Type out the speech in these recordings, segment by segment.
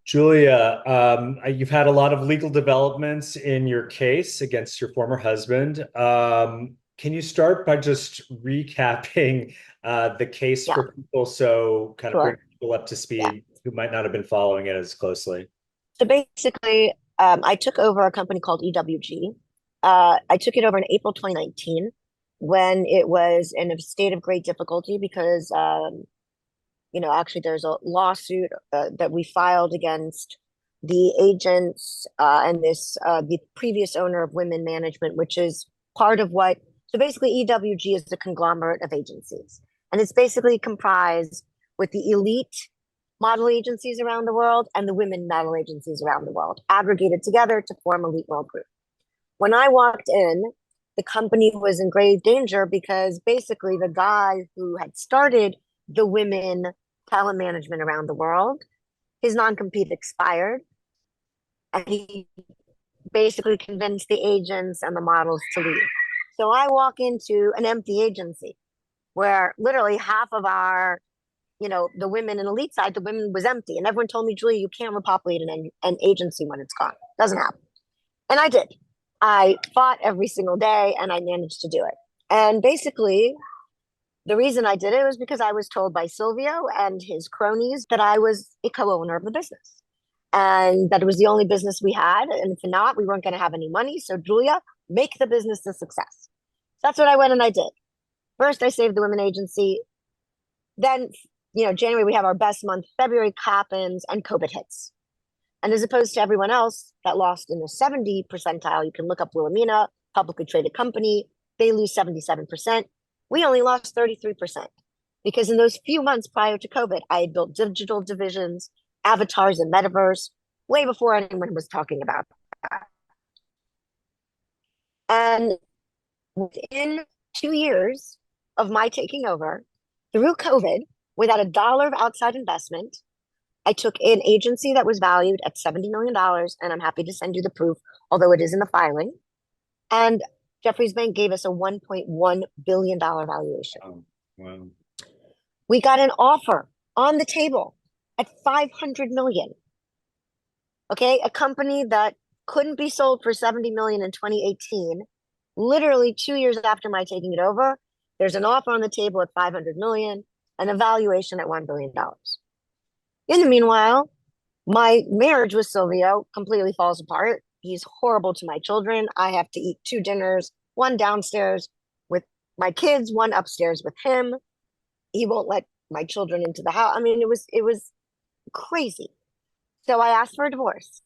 Julia, you've had a lot of legal developments in your case against your former husband. Can you start by just recapping the case Yeah, for people so kind of bring sure. people up to Yeah. speed who might not have been following it as closely? So basically, I took over a company called EWG. I took it over in April 2019 when it was in a state of great difficulty because, actually there's a lawsuit that we filed against the agents and the previous owner of Women Management, which is part of so basically EWG is the conglomerate of agencies. And it's basically comprised with the elite model agencies around the world and the women model agencies around the world, aggregated together to form Elite World Group. When I walked in, the company was in grave danger because basically the guy who had started the women talent management around the world, his non-compete expired, and he basically convinced the agents and the models to leave. So I walk into an empty agency where literally half of the women in elite side, the women was empty. And everyone told me, Julia, you can't repopulate an agency when it's gone. Doesn't happen. And I did. I fought every single day and I managed to do it. And basically, the reason I did it was because I was told by Silvio and his cronies that I was a co-owner of the business and that it was the only business we had. And if not, we weren't going to have any money. So, Julia, make the business a success. That's what I went and I did. First, I saved the women agency. Then, January, we have our best month. February happens and COVID hits. And as opposed to everyone else that lost in the 70 percentile, you can look up Wilhelmina, publicly traded company, they lose 77%. We only lost 33% because in those few months prior to COVID, I had built digital divisions, avatars, and metaverse way before anyone was talking about that. And within 2 years of my taking over, through COVID, without a dollar of outside investment, I took an agency that was valued at $70 million, and I'm happy to send you the proof, although it is in the filing. And Jeffries Bank gave us a $1.1 billion valuation. Oh, wow. We got an offer on the table at 500 million. Okay, a company that couldn't be sold for 70 million in 2018, literally 2 years after my taking it over, there's an offer on the table at 500 million and a valuation at $1 billion. In the meanwhile, my marriage with Silvio completely falls apart. He's horrible to my children. I have to eat two dinners, one downstairs with my kids, one upstairs with him. He won't let my children into the house. I mean, it was crazy. So I asked for a divorce.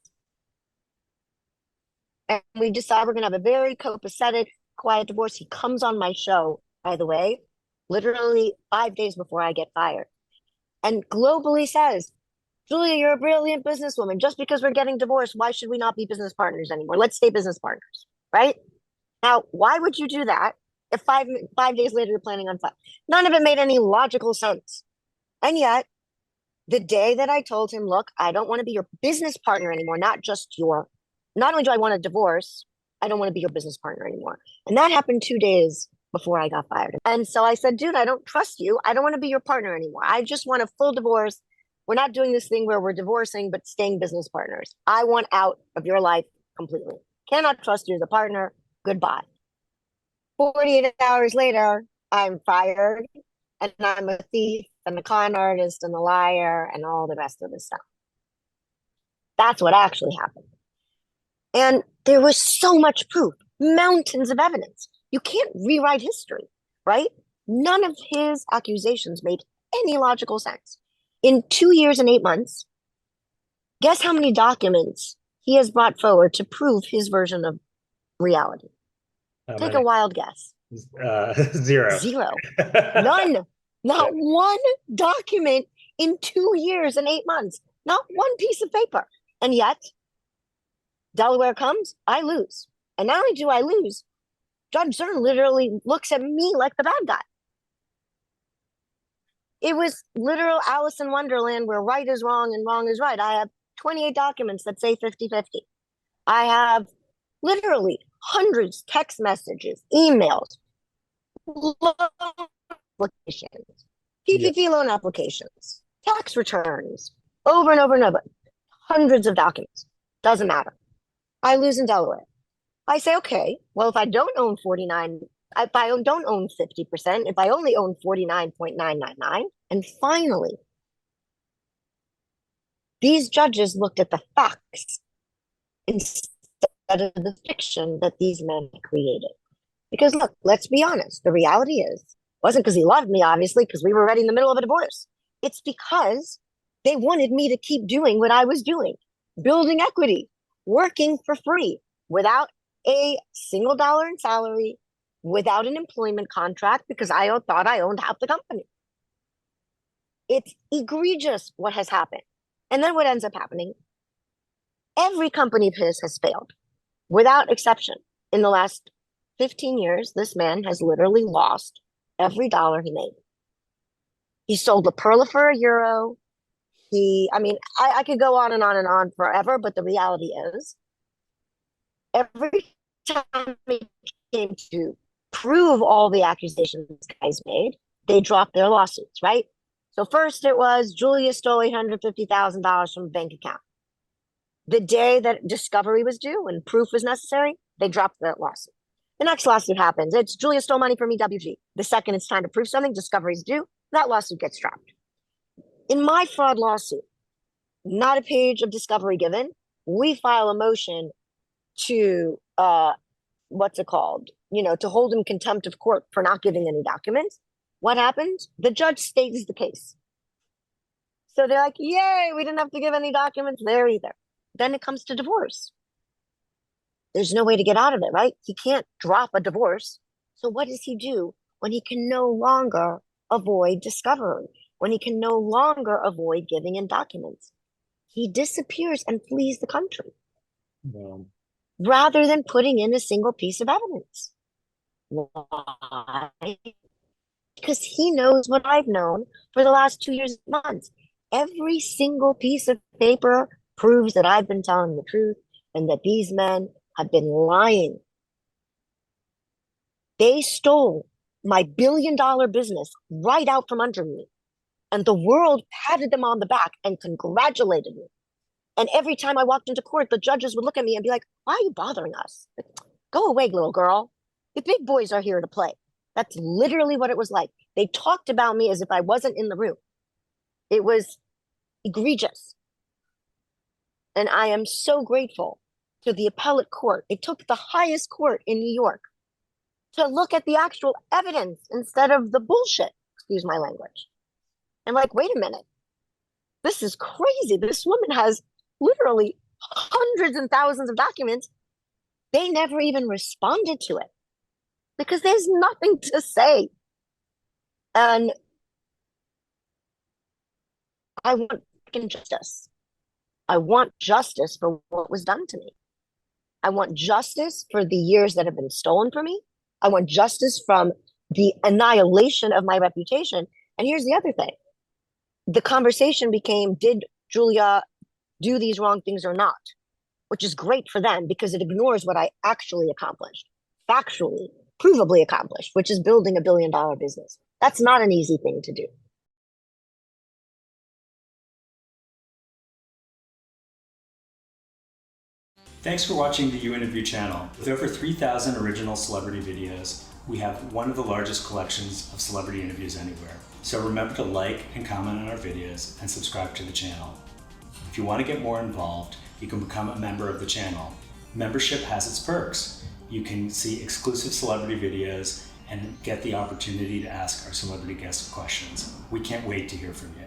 And we decided we're gonna have a very copacetic, quiet divorce. He comes on my show, by the way, literally 5 days before I get fired. And globally says, Julia, you're a brilliant businesswoman. Just because we're getting divorced, why should we not be business partners anymore? Let's stay business partners, right? Now, why would you do that if 5 days later you're planning on five? None of it made any logical sense. And yet, the day that I told him, look, I don't want to be your business partner anymore, not only do I want a divorce, I don't want to be your business partner anymore. And that happened 2 days before I got fired. And so I said, dude, I don't trust you. I don't want to be your partner anymore. I just want a full divorce. We're not doing this thing where we're divorcing, but staying business partners. I want out of your life completely. Cannot trust you as a partner. Goodbye. 48 hours later, I'm fired and I'm a thief and a con artist and a liar and all the rest of the stuff. That's what actually happened. And there was so much proof, mountains of evidence. You can't rewrite history, right? None of his accusations made any logical sense. In 2 years and 8 months, guess how many documents he has brought forward to prove his version of reality? How Take a many? wild guess. Zero. Zero. None. Not one document in 2 years and 8 months. Not one piece of paper. And yet, Delaware comes, I lose. And not only do I lose, Judge Zern literally looks at me like the bad guy. It was literal Alice in Wonderland where right is wrong and wrong is right. I have 28 documents that say 50-50. I have literally hundreds text messages, emails, loan applications, Yeah. PPP loan applications, tax returns, over and over and over. hundreds of documents. Doesn't matter. I lose in Delaware. I say, okay, well, if I don't own 49, if I don't own 50%, if I only own 49.999, and finally, these judges looked at the facts instead of the fiction that these men created. Because look, let's be honest, the reality is, it wasn't because he loved me, obviously, because we were right in the middle of a divorce. It's because they wanted me to keep doing what I was doing, building equity, working for free, without a single dollar in salary, without an employment contract, because I thought I owned half the company. It's egregious what has happened. And then what ends up happening, every company of his has failed, without exception. In the last 15 years, this man has literally lost every dollar he made. He sold La Perla for €1. I could go on and on and on forever, but the reality is, every time it came to prove all the accusations guys made, they dropped their lawsuits, right? So first it was Julia stole $850,000 from a bank account. The day that discovery was due and proof was necessary, they dropped that lawsuit. The next lawsuit happens. It's Julia stole money from EWG. The second it's time to prove something, discovery is due, that lawsuit gets dropped. In my fraud lawsuit, not a page of discovery given, we file a motion to to hold him contempt of court for not giving any documents. What happens? The judge stays the case. So they're like, yay, we didn't have to give any documents there either. Then it comes to divorce. There's no way to get out of it, right? He can't drop a divorce. So what does he do when he can no longer avoid discovery, when he can no longer avoid giving in documents? He disappears and flees the country. Wow. Rather than putting in a single piece of evidence. Why? Because he knows what I've known for the last 2 years and months. Every single piece of paper proves that I've been telling the truth and that these men have been lying. They stole my billion-dollar business right out from under me. And the world patted them on the back and congratulated me. And every time I walked into court, the judges would look at me and be like, why are you bothering us? Like, go away, little girl. The big boys are here to play. That's literally what it was like. They talked about me as if I wasn't in the room. It was egregious. And I am so grateful to the appellate court. It took the highest court in New York to look at the actual evidence instead of the bullshit, excuse my language. And like, wait a minute. This is crazy. This woman has literally hundreds and thousands of documents. They never even responded to it because there's nothing to say. And I want justice. I want justice for what was done to me. I want justice for the years that have been stolen from me. I want justice from the annihilation of my reputation. And here's the other thing. The conversation became, did Julia do these wrong things or not? Which is great for them because it ignores what I actually accomplished, factually, provably accomplished, which is building a billion-dollar business. That's not an easy thing to do. Thanks for watching the UNW channel. With over 3,000 original celebrity videos, we have one of the largest collections of celebrity interviews anywhere. So remember to like and comment on our videos and subscribe to the channel. If you want to get more involved, you can become a member of the channel. Membership has its perks. You can see exclusive celebrity videos and get the opportunity to ask our celebrity guests questions. We can't wait to hear from you.